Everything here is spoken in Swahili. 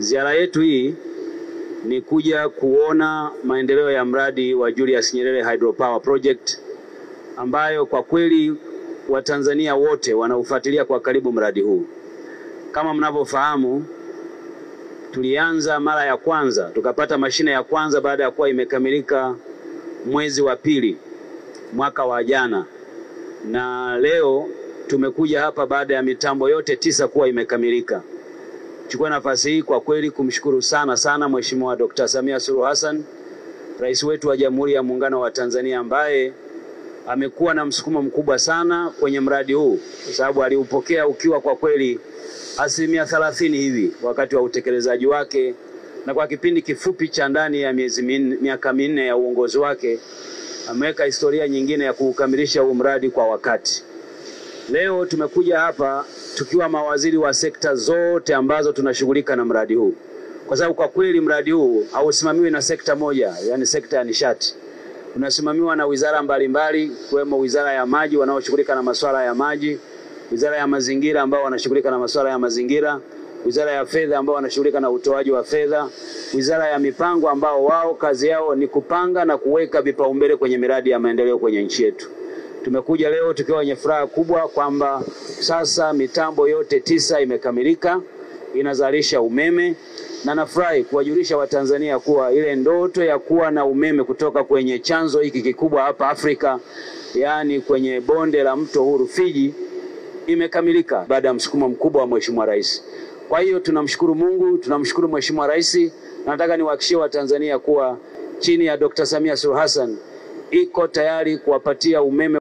Ziara yetu hii ni kuja kuona maendeleo ya mradi wa Julius Nyerere Hydropower Project ambayo kwa kweli Watanzania wote wanaufuatilia kwa karibu mradi huu. Kama mnavyofahamu, tulianza mara ya kwanza, tukapata mashine ya kwanza baada ya kuwa imekamilika mwezi wa pili mwaka wa jana. Na leo tumekuja hapa baada ya mitambo yote 9 kuwa imekamilika. Chukua nafasi hii kwa kweli kumshukuru sana Mheshimiwa Dr. Samia Suluhu Hassan, Rais wetu wa Jamhuri ya Muungano wa Tanzania, ambaye amekuwa na msukumo mkubwa sana kwenye mradi huu, kwa sababu aliupokea ukiwa kwa kweli 30% hivi wakati wa utekelezaji wake, na kwa kipindi kifupi cha ndani ya miaka 4 ya uongozi wake ameweka historia nyingine ya kukamilisha huu mradi kwa wakati. Leo tumekuja hapa tukiwa mawaziri wa sekta zote ambazo tunashughulika na mradi huu, kwa sababu kwa kweli mradi huu hausimamiwi na sekta moja, yani sekta ya nishati. Unasimamiwa na wizara mbalimbali, kuwemo wizara ya maji wanaoshughulika na masuala ya maji, wizara ya mazingira ambao wanashughulika na masuala ya mazingira, wizara ya fedha ambao wanashughulika na utoaji wa fedha, wizara ya mipango ambao wao kazi yao ni kupanga na kuweka vipaumbele kwenye miradi ya maendeleo kwenye nchi yetu. Tumekuja leo tukiwa wenye furaha kubwa kwamba sasa mitambo yote 9 imekamilika, inazalisha umeme, na nafurahi kuwajulisha Watanzania kuwa ile ndoto ya kuwa na umeme kutoka kwenye chanzo hiki kikubwa hapa Afrika, yani kwenye bonde la mto huu Rufiji, imekamilika baada ya msukumo mkubwa wa Mheshimiwa Rais. Kwa hiyo tunamshukuru Mungu, tunamshukuru Mheshimiwa Rais, na nataka niwahakikishie Watanzania kuwa chini ya Dr. Samia Suluhu Hassan iko tayari kuwapatia umeme